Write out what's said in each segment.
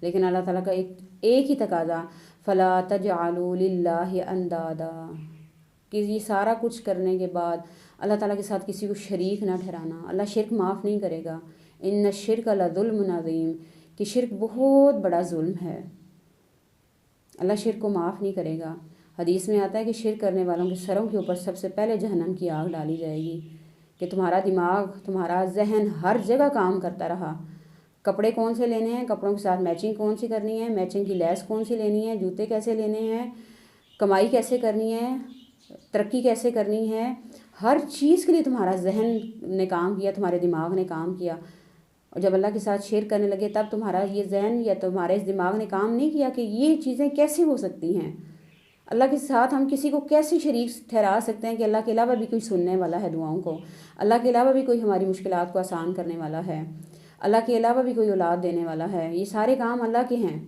لیکن اللہ تعالیٰ کا ایک ہی تقاضا فلا تجعلوا للہ اندادا، کہ یہ سارا کچھ کرنے کے بعد اللہ تعالیٰ کے ساتھ کسی کو شریک نہ ٹھہرانا۔ اللہ شرک معاف نہیں کرے گا، ان الشرک لظلم عظیم، کہ شرک بہت بڑا ظلم ہے، اللہ شرک کو معاف نہیں کرے گا۔ حدیث میں آتا ہے کہ شرک کرنے والوں کے سروں کے اوپر سب سے پہلے جہنم کی آگ ڈالی جائے گی، کہ تمہارا دماغ، تمہارا ذہن ہر جگہ کام کرتا رہا، کپڑے کون سے لینے ہیں، کپڑوں کے ساتھ میچنگ کون سی کرنی ہے، میچنگ کی لیس کون سی لینی ہے، جوتے کیسے لینے ہیں، کمائی کیسے کرنی ہے، ترقی کیسے کرنی ہے، ہر چیز کے لیے تمہارا ذہن نے کام کیا، تمہارے دماغ نے کام کیا۔ اور جب اللہ کے ساتھ شرک کرنے لگے تب تمہارا یہ ذہن یا تمہارے اس دماغ نے کام نہیں کیا کہ یہ چیزیں کیسے ہو سکتی ہیں، اللہ کے ساتھ ہم کسی کو کیسے شریک ٹھہرا سکتے ہیں، کہ اللہ کے علاوہ بھی کوئی سننے والا ہے دعاؤں کو، اللہ کے علاوہ بھی کوئی ہماری مشکلات کو آسان کرنے والا ہے، اللہ کے علاوہ بھی کوئی اولاد دینے والا ہے، یہ سارے کام اللہ کے ہیں۔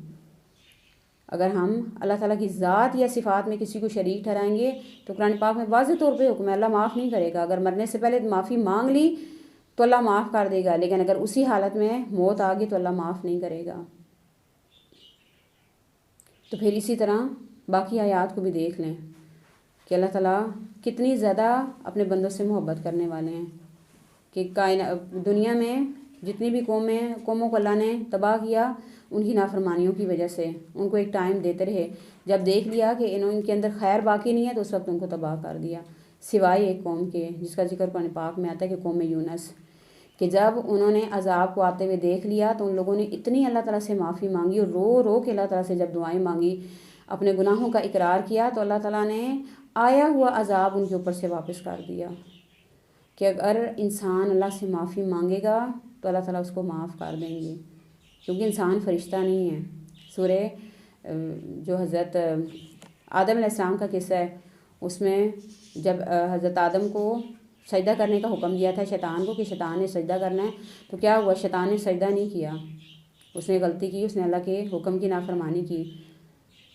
اگر ہم اللہ تعالیٰ کی ذات یا صفات میں کسی کو شریک ٹھہرائیں گے تو قرآن پاک میں واضح طور پہ حکم ہے، اللہ معاف نہیں کرے گا۔ اگر مرنے سے پہلے معافی مانگ لی تو اللہ معاف کر دے گا، لیکن اگر اسی حالت میں موت آ گئی تو اللہ معاف نہیں کرے گا۔ تو پھر اسی طرح باقی آیات کو بھی دیکھ لیں کہ اللہ تعالیٰ کتنی زیادہ اپنے بندوں سے محبت کرنے والے ہیں، کہ دنیا میں جتنی بھی قوموں کو اللہ نے تباہ کیا ان کی نافرمانیوں کی وجہ سے، ان کو ایک ٹائم دیتے رہے، جب دیکھ لیا کہ ان کے اندر خیر باقی نہیں ہے تو اس وقت ان کو تباہ کر دیا، سوائے ایک قوم کے جس کا ذکر قرآن پاک میں آتا ہے کہ قوم یونس، کہ جب انہوں نے عذاب کو آتے ہوئے دیکھ لیا تو ان لوگوں نے اتنی اللہ تعالیٰ سے معافی مانگی اور رو رو کے اللہ تعالیٰ سے جب دعائیں مانگی، اپنے گناہوں کا اقرار کیا تو اللہ تعالیٰ نے آیا ہوا عذاب ان کے اوپر سے واپس کر دیا، کہ اگر انسان اللہ سے معافی مانگے گا تو اللہ تعالیٰ اس کو معاف کر دیں گے، کیونکہ انسان فرشتہ نہیں ہے۔ سورہ جو حضرت آدم علیہ السلام کا قصہ ہے، اس میں جب حضرت آدم کو سجدہ کرنے کا حکم دیا تھا شیطان کو کہ شیطان نے سجدہ کرنا ہے، تو کیا ہوا، شیطان نے سجدہ نہیں کیا، اس نے غلطی کی، اس نے اللہ کے حکم کی نافرمانی کی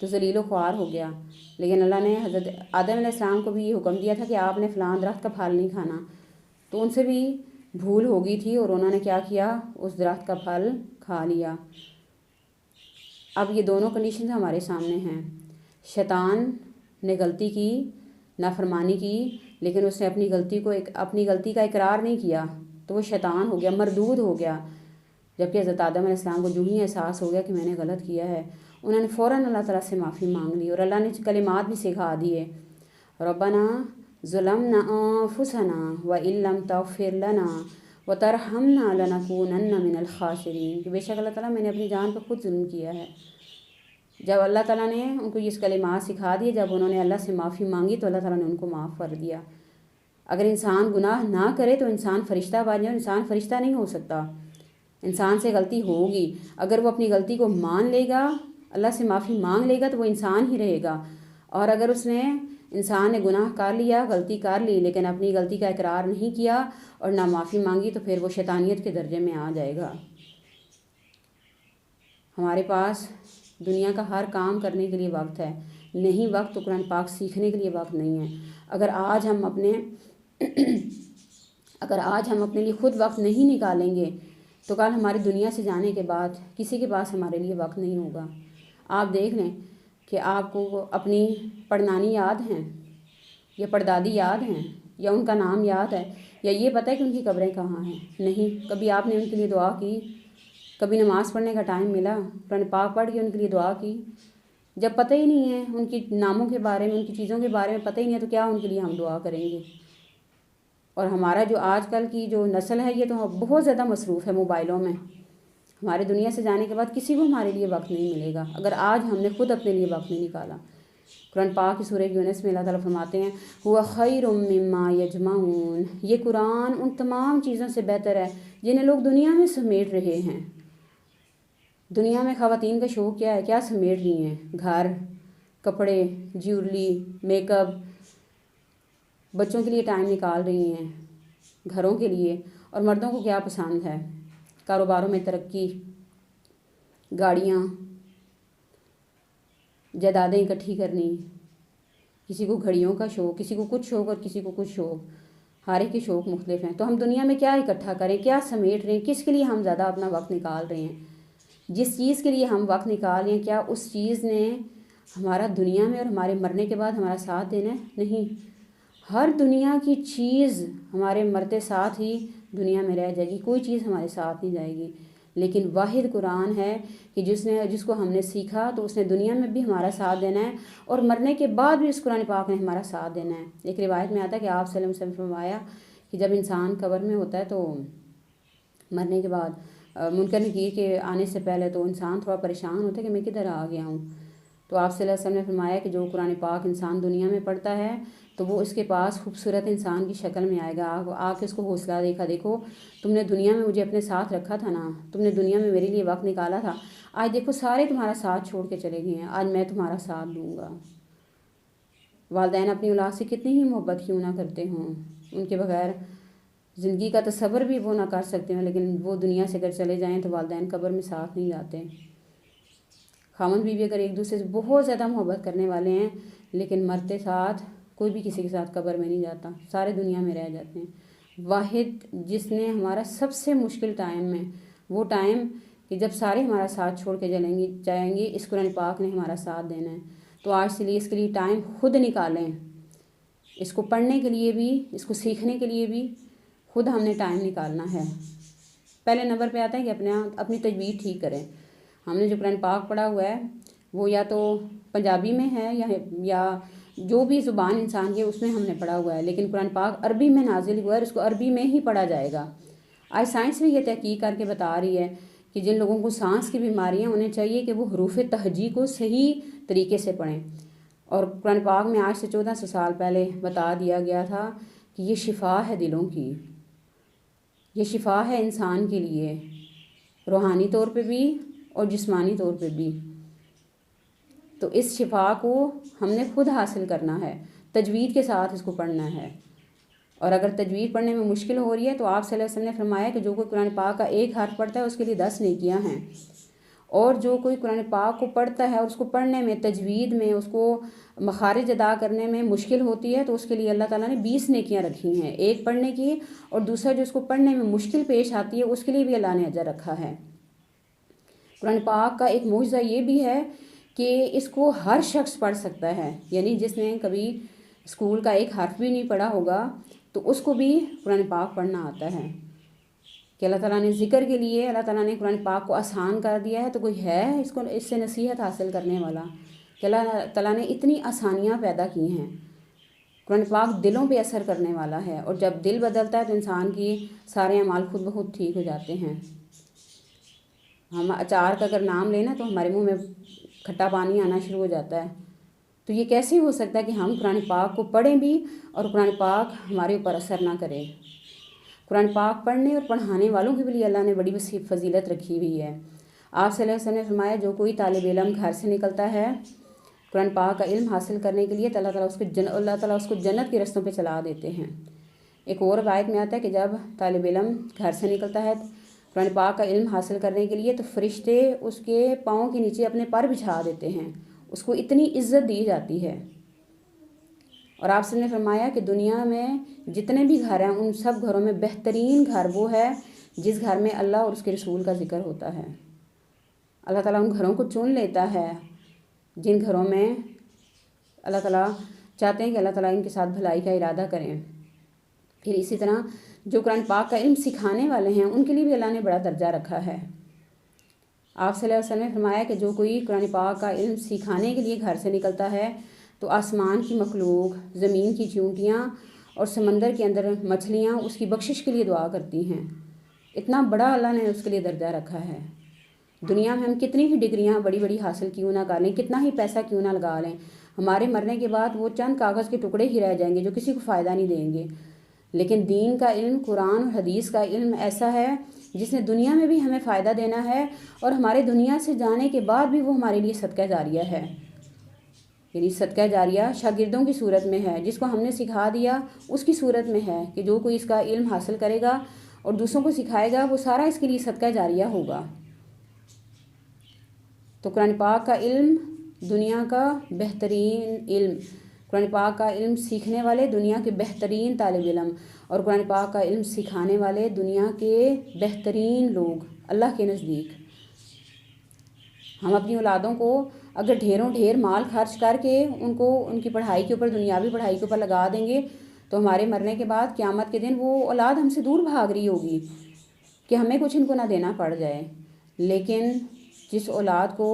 تو ذلیل و خوار ہو گیا۔ لیکن اللہ نے حضرت آدم علیہ السلام کو بھی یہ حکم دیا تھا کہ آپ نے فلاں درخت کا پھل نہیں کھانا، تو ان سے بھی بھول ہو گئی تھی اور انہوں نے کیا کیا، اس درخت کا پھل کھا لیا۔ اب یہ دونوں کنڈیشنز ہمارے سامنے ہیں، شیطان نے غلطی کی، نافرمانی کی، لیکن اس نے اپنی غلطی کا اقرار نہیں کیا تو وہ شیطان ہو گیا، مردود ہو گیا، جبکہ حضرت آدم علیہ السلام کو جو ہی احساس ہو گیا کہ میں نے غلط کیا ہے، انہوں نے فوراً اللہ تعالیٰ سے معافی مانگ لی اور اللہ نے کلمات بھی سکھا دیے، ربنا ظلمنا انفسنا وان لم تغفر لنا وترحمنا لنکونن من الخاسرین، کہ بے شک اللہ تعالیٰ میں نے اپنی جان پر خود ظلم کیا ہے۔ جب اللہ تعالیٰ نے ان کو یہ کلمات سکھا دیے، جب انہوں نے اللہ سے معافی مانگی تو اللہ تعالیٰ نے ان کو معاف کر دیا۔ اگر انسان گناہ نہ کرے تو انسان فرشتہ بن جائے، انسان فرشتہ نہیں ہو سکتا، انسان سے غلطی ہوگی، اگر وہ اپنی غلطی کو مان لے گا، اللہ سے معافی مانگ لے گا تو وہ انسان ہی رہے گا، اور اگر انسان نے گناہ کر لیا، غلطی کر لی، لیکن اپنی غلطی کا اقرار نہیں کیا اور نہ معافی مانگی تو پھر وہ شیطانیت کے درجے میں آ جائے گا۔ ہمارے پاس دنیا کا ہر کام کرنے کے لیے وقت ہے، نہیں وقت تو قرآن پاک سیکھنے کے لیے وقت نہیں ہے۔ اگر آج ہم اپنے لیے خود وقت نہیں نکالیں گے تو کل ہماری دنیا سے جانے کے بعد کسی کے پاس ہمارے لیے وقت نہیں ہوگا۔ آپ دیکھ لیں کہ آپ کو اپنی پڑنانی یاد ہیں یا پردادی یاد ہیں یا ان کا نام یاد ہے یا یہ پتہ ہے کہ ان کی قبریں کہاں ہیں؟ نہیں، کبھی آپ نے ان کے لیے دعا کی؟ کبھی نماز پڑھنے کا ٹائم ملا، قرآن پاک پڑھ کے ان کے لیے دعا کی؟ جب پتہ ہی نہیں ہے ان کی ناموں کے بارے میں، ان کی چیزوں کے بارے میں پتہ ہی نہیں ہے تو کیا ان کے لیے ہم دعا کریں گے؟ اور ہمارا جو آج کل کی جو نسل ہے یہ تو بہت زیادہ مصروف ہے موبائلوں میں، ہمارے دنیا سے جانے کے بعد کسی کو ہمارے لیے وقت نہیں ملے گا اگر آج ہم نے خود اپنے لیے وقت نہیں نکالا۔ قرآن پاک کی سورہ یونس میں اللہ تعالیٰ فرماتے ہیں هو خیر مما یجمعون، یہ قرآن ان تمام چیزوں سے بہتر ہے جنہیں لوگ دنیا میں سمیٹ رہے ہیں۔ دنیا میں خواتین کا شوق کیا ہے، کیا سمیٹ رہی ہیں؟ گھر، کپڑے، جیولری، میک اپ، بچوں کے لیے ٹائم نکال رہی ہیں گھروں کے لیے، اور مردوں کو کیا پسند ہے؟ کاروباروں میں ترقی، گاڑیاں، جائیدادیں اکٹھی کرنی، کسی کو گھڑیوں کا شوق، کسی کو کچھ شوق اور کسی کو کچھ شوق، ہر ایک کے شوق مختلف ہیں۔ تو ہم دنیا میں کیا اکٹھا کریں، کیا سمیٹ رہے ہیں، کس کے لیے ہم زیادہ اپنا وقت نکال رہے ہیں؟ جس چیز کے لیے ہم وقت نکال لیں کیا اس چیز نے ہمارا دنیا میں اور ہمارے مرنے کے بعد ہمارا ساتھ دینا ہے؟ نہیں، ہر دنیا کی چیز ہمارے مرتے ساتھ ہی دنیا میں رہ جائے گی، کوئی چیز ہمارے ساتھ نہیں جائے گی، لیکن واحد قرآن ہے کہ جس کو ہم نے سیکھا تو اس نے دنیا میں بھی ہمارا ساتھ دینا ہے اور مرنے کے بعد بھی اس قرآن پاک نے ہمارا ساتھ دینا ہے۔ ایک روایت میں آتا ہے کہ آپ صلی اللہ علیہ وسلم نے فرمایا کہ جب انسان قبر میں ہوتا ہے تو مرنے کے بعد منکر نکیر کے آنے سے پہلے تو انسان تھوڑا پریشان ہوتا ہے کہ میں کدھر آ گیا ہوں، تو آپ صلی اللہ علیہ وسلم نے فرمایا کہ جو قرآن پاک انسان دنیا میں پڑھتا ہے تو وہ اس کے پاس خوبصورت انسان کی شکل میں آئے گا، آ کے اس کو حوصلہ دیکھو تم نے دنیا میں مجھے اپنے ساتھ رکھا تھا نا، تم نے دنیا میں میرے لیے وقت نکالا تھا، آج دیکھو سارے تمہارا ساتھ چھوڑ کے چلے گئے ہیں، آج میں تمہارا ساتھ دوں گا۔ والدین اپنی اولاد سے کتنی ہی محبت کیوں نہ کرتے ہوں، ان کے بغیر زندگی کا تصور بھی وہ نہ کر سکتے ہیں، لیکن وہ دنیا سے اگر چلے جائیں تو والدین قبر میں ساتھ نہیں جاتے۔ خاوند بیوی اگر ایک دوسرے سے بہت زیادہ محبت کرنے والے ہیں لیکن مرتے ساتھ کوئی بھی کسی کے ساتھ قبر میں نہیں جاتا، سارے دنیا میں رہ جاتے ہیں۔ واحد جس نے ہمارا سب سے مشکل ٹائم میں وہ ٹائم کہ جب سارے ہمارا ساتھ چھوڑ کے جائیں گے اس قرآن پاک نے ہمارا ساتھ دینا ہے، تو آج سے لیے اس کے لیے ٹائم خود نکالیں، اس کو پڑھنے کے لیے بھی، اس کو سیکھنے کے لیے بھی خود ہم نے ٹائم نکالنا ہے۔ پہلے نمبر پہ آتا ہے کہ اپنی تجوید ٹھیک کریں۔ ہم نے جو قرآن پاک پڑھا ہوا ہے وہ یا تو پنجابی میں ہے یا جو بھی زبان انسان کی ہے اس میں ہم نے پڑھا ہوا ہے، لیکن قرآن پاک عربی میں نازل ہوا ہے اور اس کو عربی میں ہی پڑھا جائے گا۔ آج سائنس بھی یہ تحقیق کر کے بتا رہی ہے کہ جن لوگوں کو سانس کی بیماریاں انہیں چاہیے کہ وہ حروف تہجی کو صحیح طریقے سے پڑھیں، اور قرآن پاک میں آج سے 1400 سال پہلے بتا دیا گیا تھا کہ یہ شفا ہے دلوں کی، یہ شفا ہے انسان کے لیے، روحانی طور پہ بھی اور جسمانی طور پہ بھی۔ تو اس شفا کو ہم نے خود حاصل کرنا ہے، تجوید کے ساتھ اس کو پڑھنا ہے، اور اگر تجوید پڑھنے میں مشکل ہو رہی ہے تو آپ صلی اللہ علیہ وسلم نے فرمایا کہ جو کوئی قرآن پاک کا ایک حرف پڑھتا ہے اس کے لیے 10 نیکیاں ہیں، اور جو کوئی قرآن پاک کو پڑھتا ہے اور اس کو پڑھنے میں، تجوید میں، اس کو مخارج ادا کرنے میں مشکل ہوتی ہے تو اس کے لیے اللہ تعالیٰ نے 20 نیکیاں رکھی ہیں، ایک پڑھنے کی، اور دوسرا جو اس کو پڑھنے میں مشکل پیش آتی ہے اس کے لیے بھی اللہ نے اجر رکھا ہے۔ قرآن پاک کا ایک معجزہ یہ بھی ہے کہ اس کو ہر شخص پڑھ سکتا ہے، یعنی جس نے کبھی اسکول کا ایک حرف بھی نہیں پڑھا ہوگا تو اس کو بھی قرآن پاک پڑھنا آتا ہے، کہ اللہ تعالیٰ نے ذکر کے لیے، اللہ تعالیٰ نے قرآن پاک کو آسان کر دیا ہے، تو کوئی ہے اس سے نصیحت حاصل کرنے والا، کہ اللہ تعالیٰ نے اتنی آسانیاں پیدا کی ہیں۔ قرآن پاک دلوں پہ اثر کرنے والا ہے، اور جب دل بدلتا ہے تو انسان کی سارے اعمال خود بخود ٹھیک ہو جاتے ہیں۔ ہم اچار کا اگر نام لینا تو ہمارے منہ میں کھٹا پانی آنا شروع ہو جاتا ہے، تو یہ کیسے ہو سکتا ہے کہ ہم قرآن پاک کو پڑھیں بھی اور قرآن پاک ہمارے اوپر اثر نہ کرے؟ قرآن پاک پڑھنے اور پڑھانے والوں کے لیے اللہ نے بڑی وسیع فضیلت رکھی ہوئی ہے۔ آپ صلی اللہ علیہ وسلم نے فرمایا جو کوئی طالب علم گھر سے نکلتا ہے قرآن پاک کا علم حاصل کرنے کے لیے تو اللہ تعالیٰ اس کو جنت کے رستوں پہ چلا دیتے ہیں۔ ایک اور روایت میں آتا ہے کہ جب طالب علم گھر سے نکلتا ہے قرآن پاک کا علم حاصل کرنے کے لیے تو فرشتے اس کے پاؤں کے نیچے اپنے پر بچھا دیتے ہیں، اس کو اتنی عزت دی جاتی ہے۔ اور آپ نے فرمایا کہ دنیا میں جتنے بھی گھر ہیں ان سب گھروں میں بہترین گھر وہ ہے جس گھر میں اللہ اور اس کے رسول کا ذکر ہوتا ہے۔ اللہ تعالیٰ ان گھروں کو چن لیتا ہے جن گھروں میں اللہ تعالیٰ چاہتے ہیں کہ اللہ تعالیٰ ان کے ساتھ بھلائی کا ارادہ کریں۔ پھر اسی طرح جو قرآن پاک کا علم سکھانے والے ہیں ان کے لیے بھی اللہ نے بڑا درجہ رکھا ہے۔ آپ صلی اللہ علیہ وسلم نے فرمایا کہ جو کوئی قرآن پاک کا علم سکھانے کے لیے گھر سے نکلتا ہے تو آسمان کی مخلوق، زمین کی چیونٹیاں اور سمندر کے اندر مچھلیاں اس کی بخشش کے لیے دعا کرتی ہیں۔ اتنا بڑا اللہ نے اس کے لیے درجہ رکھا ہے۔ دنیا میں ہم کتنی ہی ڈگریاں بڑی بڑی حاصل کیوں نہ کر لیں، کتنا ہی پیسہ کیوں نہ لگا لیں، ہمارے مرنے کے بعد وہ چند کاغذ کے ٹکڑے ہی رہ جائیں گے جو کسی کو فائدہ نہیں دیں گے۔ لیکن دین کا علم، قرآن اور حدیث کا علم ایسا ہے جس نے دنیا میں بھی ہمیں فائدہ دینا ہے اور ہمارے دنیا سے جانے کے بعد بھی وہ ہمارے لیے صدقہ جاریہ ہے، یعنی صدقہ جاریہ شاگردوں کی صورت میں ہے، جس کو ہم نے سکھا دیا اس کی صورت میں ہے کہ جو کوئی اس کا علم حاصل کرے گا اور دوسروں کو سکھائے گا وہ سارا اس کے لیے صدقہ جاریہ ہوگا۔ تو قرآن پاک کا علم دنیا کا بہترین علم، قرآن پاک کا علم سیکھنے والے دنیا کے بہترین طالب علم، اور قرآن پاک کا علم سکھانے والے دنیا کے بہترین لوگ اللہ کے نزدیک۔ ہم اپنی اولادوں کو اگر ڈھیروں ڈھیر مال خرچ کر کے ان کو ان کی پڑھائی کے اوپر، دنیاوی پڑھائی کے اوپر لگا دیں گے تو ہمارے مرنے کے بعد قیامت کے دن وہ اولاد ہم سے دور بھاگ رہی ہوگی کہ ہمیں کچھ ان کو نہ دینا پڑ جائے۔ لیکن جس اولاد کو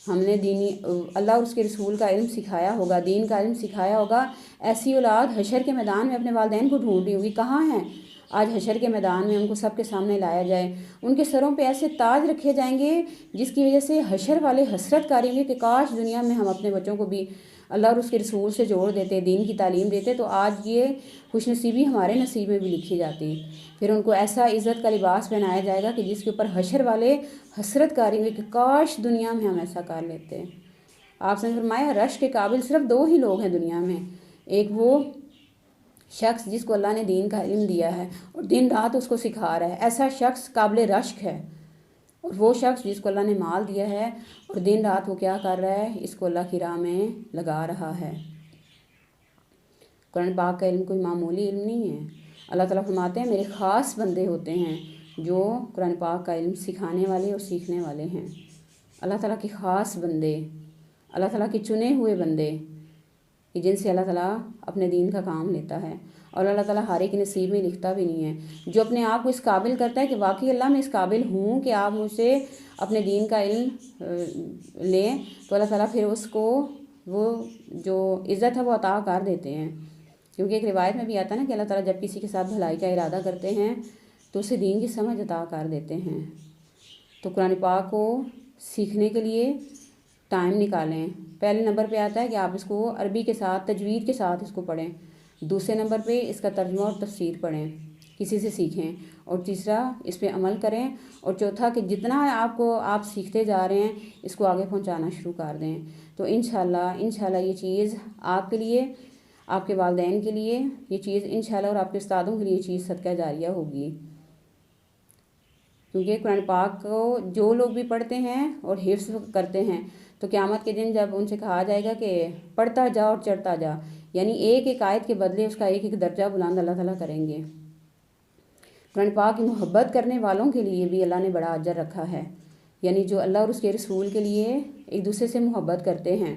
ہم نے دینی اللہ اور اس کے رسول کا علم سکھایا ہوگا، دین کا علم سکھایا ہوگا، ایسی اولاد حشر کے میدان میں اپنے والدین کو ڈھونڈ رہی ہوگی کہاں ہیں۔ آج حشر کے میدان میں ان کو سب کے سامنے لایا جائے، ان کے سروں پہ ایسے تاج رکھے جائیں گے جس کی وجہ سے حشر والے حسرت کریں گے کہ کاش دنیا میں ہم اپنے بچوں کو بھی اللہ اور اس کے رسول سے جوڑ دیتے، دین کی تعلیم دیتے، تو آج یہ خوش نصیبی ہمارے نصیب میں بھی لکھی جاتی۔ پھر ان کو ایسا عزت کا لباس پہنایا جائے گا کہ جس کے اوپر حشر والے حسرت کریں گے کہ کاش دنیا میں ہم ایسا کر لیتے۔ آپ نے فرمایا رش کے قابل صرف 2 ہی لوگ ہیں دنیا میں، ایک وہ شخص جس کو اللہ نے دین کا علم دیا ہے اور دن رات اس کو سکھا رہا ہے، ایسا شخص قابل رشک ہے، اور وہ شخص جس کو اللہ نے مال دیا ہے اور دن رات وہ کیا کر رہا ہے، اس کو اللہ کی راہ میں لگا رہا ہے۔ قرآن پاک کا علم کوئی معمولی علم نہیں ہے۔ اللہ تعالیٰ فرماتے ہیں میرے خاص بندے ہوتے ہیں جو قرآن پاک کا علم سکھانے والے اور سیکھنے والے ہیں۔ اللہ تعالیٰ کے خاص بندے، اللہ تعالیٰ کے چنے ہوئے بندے کہ جن سے اللہ تعالیٰ اپنے دین کا کام لیتا ہے، اور اللہ تعالیٰ ہر ایک نصیب میں لکھتا بھی نہیں ہے۔ جو اپنے آپ کو اس قابل کرتا ہے کہ واقعی اللہ میں اس قابل ہوں کہ آپ مجھ سے اپنے دین کا علم لیں، تو اللہ تعالیٰ پھر اس کو وہ جو عزت ہے وہ عطا کر دیتے ہیں۔ کیونکہ ایک روایت میں بھی آتا ہے نا کہ اللہ تعالیٰ جب کسی کے ساتھ بھلائی کا ارادہ کرتے ہیں تو اسے دین کی سمجھ عطا کر دیتے ہیں۔ تو قرآن پاک کو سیکھنے کے لیے ٹائم نکالیں۔ پہلے نمبر پہ آتا ہے کہ آپ اس کو عربی کے ساتھ تجوید کے ساتھ اس کو پڑھیں، دوسرے نمبر پہ اس کا ترجمہ اور تفسیر پڑھیں، کسی سے سیکھیں، اور تیسرا اس پہ عمل کریں، اور چوتھا کہ جتنا آپ سیکھتے جا رہے ہیں اس کو آگے پہنچانا شروع کر دیں۔ تو انشاءاللہ یہ چیز آپ کے لیے، آپ کے والدین کے لیے یہ چیز انشاءاللہ، اور آپ کے استادوں کے لیے یہ چیز صدقہ جاریہ ہوگی۔ کیونکہ قرآن پاک کو جو لوگ بھی پڑھتے ہیں اور حفظ کرتے ہیں تو قیامت کے دن جب ان سے کہا جائے گا کہ پڑھتا جا اور چڑھتا جا، یعنی ایک ایک آیت کے بدلے اس کا ایک ایک درجہ بلند اللہ تعالیٰ کریں گے۔ قرآن پاک کی محبت کرنے والوں کے لیے بھی اللہ نے بڑا اجر رکھا ہے، یعنی جو اللہ اور اس کے رسول کے لیے ایک دوسرے سے محبت کرتے ہیں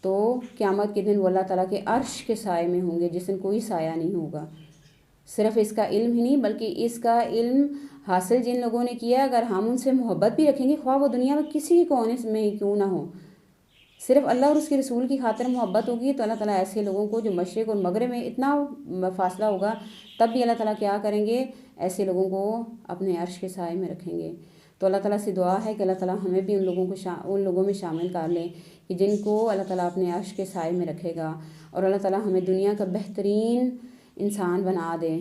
تو قیامت کے دن وہ اللہ تعالیٰ کے عرش کے سائے میں ہوں گے جس دن کوئی سایہ نہیں ہوگا۔ صرف اس کا علم ہی نہیں بلکہ اس کا علم حاصل جن لوگوں نے کیا، اگر ہم ان سے محبت بھی رکھیں گے، خواہ وہ دنیا میں کسی کونے میں ہی کیوں نہ ہو، صرف اللہ اور اس کے رسول کی خاطر محبت ہوگی تو اللہ تعالیٰ ایسے لوگوں کو جو مشرق اور مغرب میں اتنا فاصلہ ہوگا تب بھی اللہ تعالیٰ کیا کریں گے، ایسے لوگوں کو اپنے عرش کے سائے میں رکھیں گے۔ تو اللہ تعالیٰ سے دعا ہے کہ اللہ تعالیٰ ہمیں بھی ان لوگوں میں شامل کر لیں کہ جن کو اللہ تعالیٰ اپنے عرش کے سائے میں رکھے گا، اور اللہ تعالیٰ ہمیں دنیا کا بہترین انسان بنا دے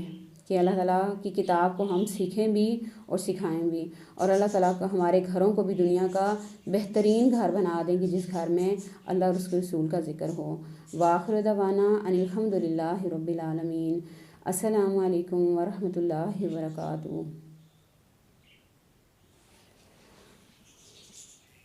کہ اللہ تعالیٰ کی کتاب کو ہم سیکھیں بھی اور سکھائیں بھی، اور اللہ تعالیٰ کو ہمارے گھروں کو بھی دنیا کا بہترین گھر بنا دیں کہ جس گھر میں اللہ اور اس کے رسول کا ذکر ہو۔ وآخر دعوانا ان الحمد للہ رب العالمین۔ السلام علیکم ورحمۃ اللہ وبرکاتہ۔